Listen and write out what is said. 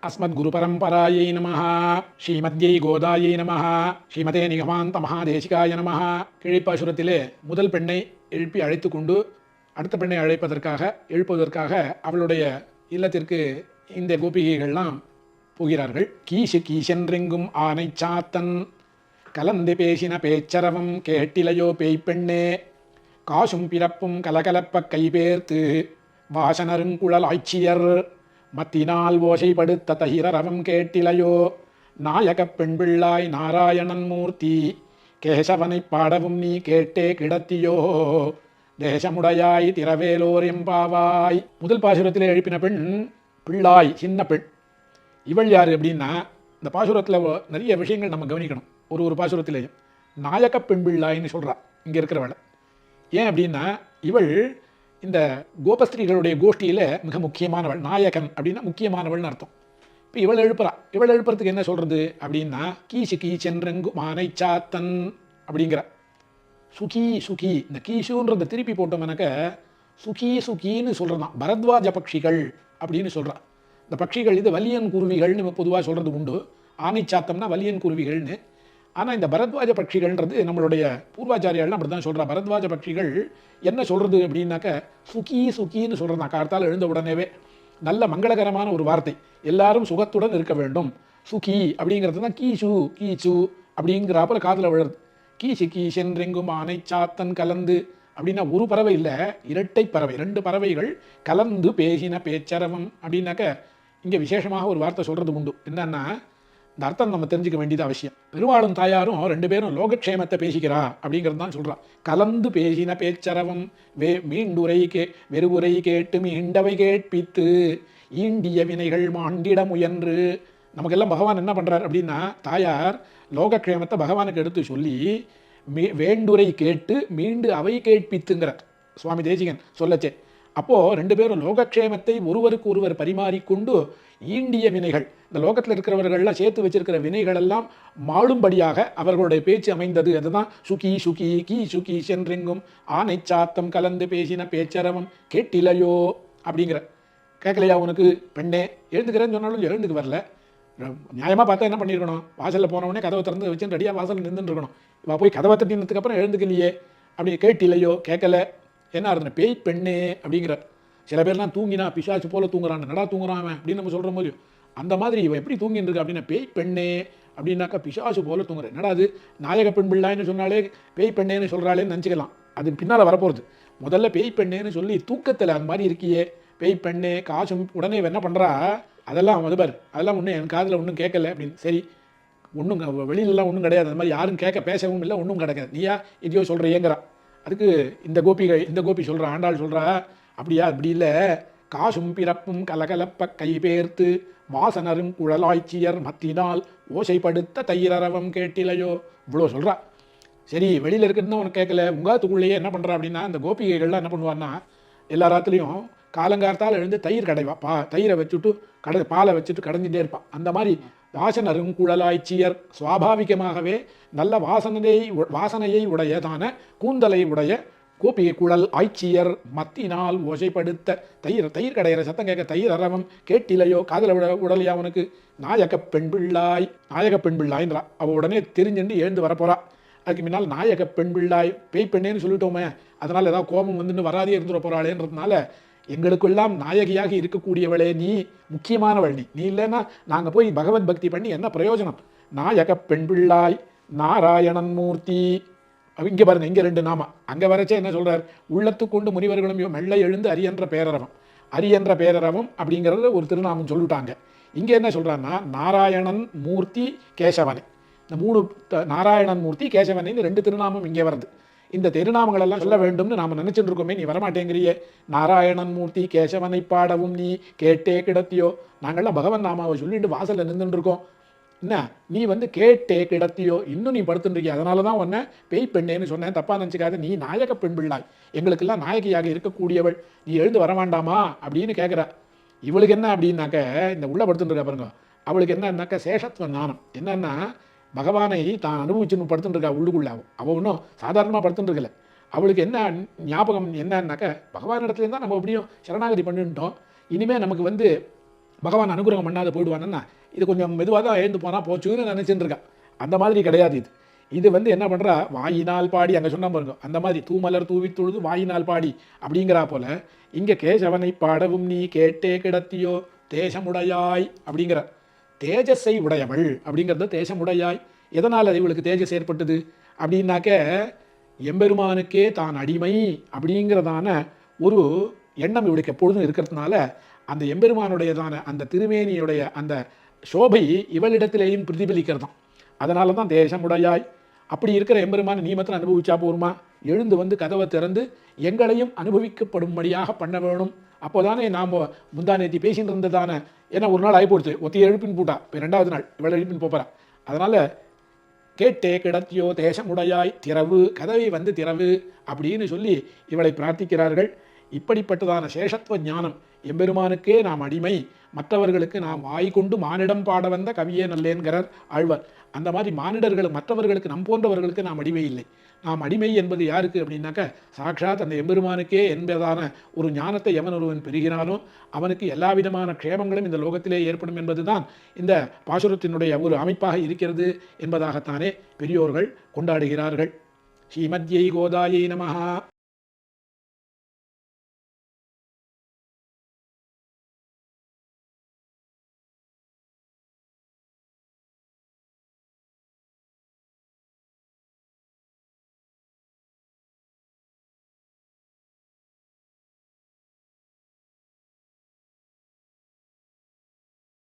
அஸ்மத்குருபரம்பராயை நமஹ. ஸ்ரீமத்யை கோதாயை நமஹ. ஸ்ரீமதே நிகமாந்த மகாதேசிகாய நமஹ. கிழிப்பாசுரத்திலே முதல் பெண்ணை எழுப்பி அழைத்து கொண்டு அடுத்த பெண்ணை எழுப்புவதற்காக அவளுடைய இல்லத்திற்கு இந்த கோபிகைகள்லாம் போகிறார்கள். கீசு கீசென்றெங்கும் ஆனை சாத்தன் கலந்து பேசின பேச்சரவம் கேட்டிலையோ பேய்ப்பெண்ணே காசும் பிறப்பும் கலகலப்ப கைபேர்த்து வாசனருங்குழல் ஆய்ச்சியர் மத்தினால் ஓசைப்படுத்த தகிரரவம் கேட்டிலையோ நாயகப் பெண்பிள்ளாய் நாராயணன் மூர்த்தி கேசவனைப் பாடவும் நீ கேட்டே கிடத்தியோ தேசமுடையாய் திரவேலோர் எம்பாவாய். முதல் பாசுரத்தில் எழுப்பின பெண் பிள்ளாய், சின்ன பெண். இவள் யார் அப்படின்னா, இந்த பாசுரத்தில் நிறைய விஷயங்கள் நம்ம கவனிக்கணும். ஒரு பாசுரத்திலேயும் நாயக பெண் பிள்ளாயின்னு சொல்கிறா இங்கே இருக்கிறவளை. ஏன் அப்படின்னா, இவள் இந்த கோபஸ்திரீகளுடைய கோஷ்டியில் மிக முக்கியமானவள். நாயகன் அப்படின்னா முக்கியமானவள்னு அர்த்தம். இப்போ இவள் எழுப்புறதுக்கு என்ன சொல்கிறது அப்படின்னா, கீசு கீச்சென்றெங்கு மானை சாத்தன் அப்படிங்கிற சுகி சுகி. இந்த கீசுன்றதை திருப்பி போட்டோம்னாக்க சுகி சுகின்னு சொல்கிறதான். பரத்வாஜ பட்சிகள் அப்படின்னு சொல்கிறான். இந்த பட்சிகள் இது வலியன் குருவிகள்னு பொதுவாக சொல்கிறது உண்டு. ஆனை சாத்தம்னா வலியன் குருவிகள்னு. ஆனால் இந்த பரத்வாஜ பட்சிகள்ன்றது நம்மளுடைய பூர்வாச்சாரியால் அப்படி தான் சொல்கிறா. பரத்வாஜ பட்சிகள் என்ன சொல்கிறது அப்படின்னாக்க சுகி சுகின்னு சொல்கிறதான். கார்த்தால் எழுந்த உடனேவே நல்ல மங்களகரமான ஒரு வார்த்தை, எல்லாரும் சுகத்துடன் இருக்க வேண்டும். சுகி அப்படிங்கிறது தான் கீசு கீச்சு அப்படிங்கிறாப்புல காதில் விழுறது. கீசு கீசென்றெங்கும் ஆனை சாத்தன் கலந்து அப்படின்னா ஒரு பறவை இல்லை, இரட்டை பறவை, 2 பறவைகள் கலந்து பேசின பேச்சரவம் அப்படின்னாக்க இங்கே விசேஷமாக ஒரு வார்த்தை சொல்கிறது உண்டு. என்னன்னா, இந்த அர்த்தம் நம்ம தெரிஞ்சுக்க வேண்டியது அவசியம். பெருமாளும் தாயாரும் 2 பேரும் லோகக்ஷேமத்தை பேசிக்கிறா அப்படிங்கிறது தான் சொல்கிறா. கலந்து பேசின பேச்சரவம் மீண்டுரை வெறுவுரை கேட்டு மீண்டவை கேட்பித்து ஈண்டிய வினைகள் மாண்டிட முயன்று. நமக்கெல்லாம் பகவான் என்ன பண்ணுறார் அப்படின்னா, தாயார் லோகக்ஷேமத்தை பகவானுக்கு எடுத்து சொல்லி வேண்டுரை கேட்டு மீண்டு அவை கேட்பித்துங்கிறார் சுவாமி தேசிகன் சொல்லச்சே. அப்போது 2 பேரும் லோகக்ஷேமத்தை ஒருவருக்கு ஒருவர் பரிமாறிக்கொண்டு ஈண்டிய வினைகள், இந்த லோகத்தில் இருக்கிறவர்கள்லாம் சேர்த்து வச்சிருக்கிற வினைகள் எல்லாம் மாளும்படியாக அவர்களுடைய பேச்சு அமைந்தது. அதுதான் சுகி சுகி கீ சுகி சென்றெங்கும் ஆனை சாத்தம் கலந்து பேசின பேச்சரவம் கேட்டிலையோ அப்படிங்கிற. கேட்கலையா உனக்கு பெண்ணே? எழுந்துக்கிறேன்னு சொன்னாலும் எழுந்துக்கு வரல. நியாயமாக பார்த்தா என்ன பண்ணியிருக்கணும்? வாசலில் போனவொடனே கதவை திறந்து வச்சு ரெடியாக வாசலில் நின்றுட்டு இருக்கணும். இவ போய் கதவை தட்டினதுக்கப்புறம் எழுந்துக்கலையே, அப்படி கேட்டிலையோ, கேட்கல. என்ன இருந்தேன் பேய் பெண்ணே அப்படிங்கிறார். சில பேர்லாம் தூங்கினா பிசாசு போல தூங்குறான், நடா தூங்குறான் அப்படின்னு நம்ம சொல்கிற போது அந்த மாதிரி இவன் எப்படி தூங்கின்னு இருக்கு அப்படின்னா பேய் பெண்ணே அப்படின்னாக்கா பிசாசு போல தூங்குறேன். என்னடா அது நாயக பெண் பிள்ளாயின்னு சொன்னாலே பேய் பெண்ணேன்னு சொல்கிறாளேன்னு நினச்சிக்கலாம். அது பின்னால் வரப்போகிறது. முதல்ல பேய் பெண்ணேன்னு சொல்லி தூக்கத்தில் அந்த மாதிரி இருக்கியே பேய் பெண்ணே காசும். உடனே என்ன பண்ணுறா, அதெல்லாம் மதுபார், அதெல்லாம் ஒன்றும் என் காதில் ஒன்றும் கேட்கல அப்படின்னு. சரி, ஒன்றும் வெளியிலலாம் ஒன்றும் கிடையாது, அந்த மாதிரி யாரும் கேட்க பேசவும் இல்லை, ஒன்றும் கிடைக்காது, நீயா இதையோ சொல்கிறியேங்கிறா. அதுக்கு இந்த கோபி சொல்கிறா, ஆண்டாள் சொல்கிறா, அப்படியா அப்படி இல்லை, காசும் பிறப்பும் கலகலப்ப கைபேர்த்து வாசனரும் குழலாய்ச்சியர் மத்தினால் ஓசைப்படுத்த தைரரவம் கேட்டிலையோ, இவ்வளோ சொல்கிறா. சரி, வெளியில் இருக்குதுன்னு உனக்கு கேட்கல, உங்காத்துக்குள்ளேயே என்ன பண்ணுறா அப்படின்னா, இந்த கோபிகைகள்லாம் என்ன பண்ணுவான்னா, எல்லா ராத்துலேயும் காலங்கார்த்தால் எழுந்து தயிர் கடைவா. தயிரை வச்சுட்டு பாலை வச்சுட்டு கடைஞ்சிட்டே இருப்பான். அந்த மாதிரி வாசனரும் குழலாய்ச்சியர், சுவாபாவிகமாகவே நல்ல வாசனையை உடையதான கூந்தலை உடைய கோபிகை குழல் ஆய்ச்சியர் மத்தினால் ஓசைப்படுத்த தயிர் கடையிற சத்தம் கேட்க தயிர் அரவம் கேட்டிலையோ, காதல உடலையா உனக்கு நாயக பெண் பிள்ளாய்ன்றா. அவள் உடனே தெரிஞ்சுட்டு எழுந்து வரப்போறா. அதுக்கு முன்னால் நாயக பெண் பிள்ளாய் பேய் பெண்ணேன்னு சொல்லிட்டோமே, அதனால் ஏதாவது கோபம் வந்துன்னு வராதே இருந்துட போகிறாளேன்றதுனால எங்களுக்கெல்லாம் நாயகியாக இருக்கக்கூடியவளே நீ, முக்கியமானவள் நீ இல்லைன்னா நாங்கள் போய் பகவத் பக்தி பண்ணி என்ன பிரயோஜனம்? நாயக பெண் பிள்ளாய் நாராயணன் மூர்த்தி. இங்கே பாருங்க, இங்கே 2 நாமா. அங்கே வரச்சே என்ன சொல்கிறார், உள்ளத்து கொண்டு முனிவர்களும் மெல்ல எழுந்து அரியன்ற பேரரவம் அப்படிங்கிறது ஒரு திருநாமம் சொல்லிட்டாங்க. இங்கே என்ன சொல்கிறான்னா, நாராயணன் மூர்த்தி கேசவனை. இந்த 3 நாராயணன் மூர்த்தி கேசவனின்னு 2 திருநாமம் இங்கே வருது. இந்த திருநாமங்கள் எல்லாம் சொல்ல வேண்டும்னு நாம் நினச்சிட்டு இருக்கோமே, நீ வரமாட்டேங்கிறியே. நாராயணன் மூர்த்தி கேசவனை பாடவும் நீ கேட்டே கிடத்தியோ. நாங்கள்லாம் பகவன் நாமாவை சொல்லிட்டு வாசலில் நின்றுட்டு இருக்கோம். என்ன நீ கேட்டே கிடத்தியோ, இன்னும் நீ படுத்துட்டுருக்கிய. அதனால தான் உன்னை பேய் பெண்ணேன்னு சொன்னேன், தப்பாக நினச்சிக்காத. நீ நாயக பெண் பிள்ளாய், எங்களுக்கெல்லாம் நாயகியாக இருக்கக்கூடியவள், நீ எழுந்து வரமாண்டாமா அப்படின்னு கேட்குறா. இவளுக்கு என்ன அப்படின்னாக்க, இந்த உள்ள படுத்துட்டு பாருங்க, அவளுக்கு என்னன்னாக்க சேஷத்துவ ஞானம். என்னன்னா, பகவானை தான் அனுபவிச்சுன்னு படுத்துட்டு இருக்கா உள்ளுக்குள்ள. அவள் ஒன்றும் சாதாரணமாக படுத்துட்டு இருக்கல. அவளுக்கு என்ன ஞாபகம் என்னன்னாக்க, பகவான் இடத்துலேருந்து தான் நம்ம எப்படியும் சரணாகதி பண்ணிட்டோம். இனிமேல் நமக்கு பகவான் அனுகிரகம் பண்ணாத போயிடுவானுன்னா இது கொஞ்சம் மெதுவாக தான் எழுந்து போனால் போச்சுன்னு நினச்சிட்டு இருக்கா. அந்த மாதிரி கிடையாது இது. இது என்ன பண்ணுறா, வாயினால் பாடி அங்கே சொன்ன பாருங்க, அந்த மாதிரி தூமலர் தூவி தொழுது வாயினால் பாடி அப்படிங்கிறா போல இங்கே கேசவனை பாடவும் நீ கேட்டே கிடத்தியோ தேசமுடையாய் அப்படிங்கிற தேஜஸை உடையவள் அப்படிங்கிறது தேசமுடையாய். எதனால் இவளுக்கு தேஜஸ் ஏற்பட்டது அப்படின்னாக்க எம்பெருமானுக்கே தான் அடிமை அப்படிங்கிறதான ஒரு எண்ணம் இவளுக்கு எப்பொழுதும் இருக்கிறதுனால அந்த எம்பெருமானுடையதான அந்த திருமேனியுடைய அந்த சோபை இவளிடத்திலேயும் பிரதிபலிக்கிறதாம். அதனால தான் தேசமுடையாய். அப்படி இருக்கிற எம்பெருமான் நீ மாத்திரம் அனுபவிச்சா போருமா? எழுந்து கதவை திறந்து எங்களையும் அனுபவிக்கப்படும்படியாக பண்ண வேணும். அப்போதானே நாம் முந்தா நேத்தி பேசிட்டு இருந்ததான, ஏன்னா ஒரு நாள் ஆகிப்போடுச்சு, ஒத்தியை எழுப்பின் போட்டா, இப்போ 2வது நாள் இவளை எழுப்பின் போகிறா. அதனால் கேட்டே கிடத்தியோ தேசமுடையாய் திறவு, கதவை திறவு அப்படின்னு சொல்லி இவளை பிரார்த்திக்கிறார்கள். இப்படிப்பட்டதான சேஷத்துவ ஞானம், எம்பெருமானுக்கே நாம் அடிமை, மற்றவர்களுக்கு நாம் வாய்கொண்டு மானிடம் பாட வந்த கவியே நல்லேன்கிறார் ஆழ்வார். அந்த மாதிரி மானிடர்கள் மற்றவர்களுக்கு நம் போன்றவர்களுக்கு நாம் அடிமை இல்லை. நாம் அடிமை என்பது யாருக்கு அப்படின்னாக்க சாட்சாத் அந்த எம்பெருமானுக்கே என்பதான ஒரு ஞானத்தை எவன் ஒருவன் பெறுகிறானோ அவனுக்கு எல்லா விதமான க்ஷேமங்களும் இந்த லோகத்திலே ஏற்படும் என்பதுதான் இந்த பாசுரத்தினுடைய ஒரு அமைப்பாக இருக்கிறது என்பதாகத்தானே பெரியோர்கள் கொண்டாடுகிறார்கள். ஸ்ரீமத்யை கோதாயை நமஹா.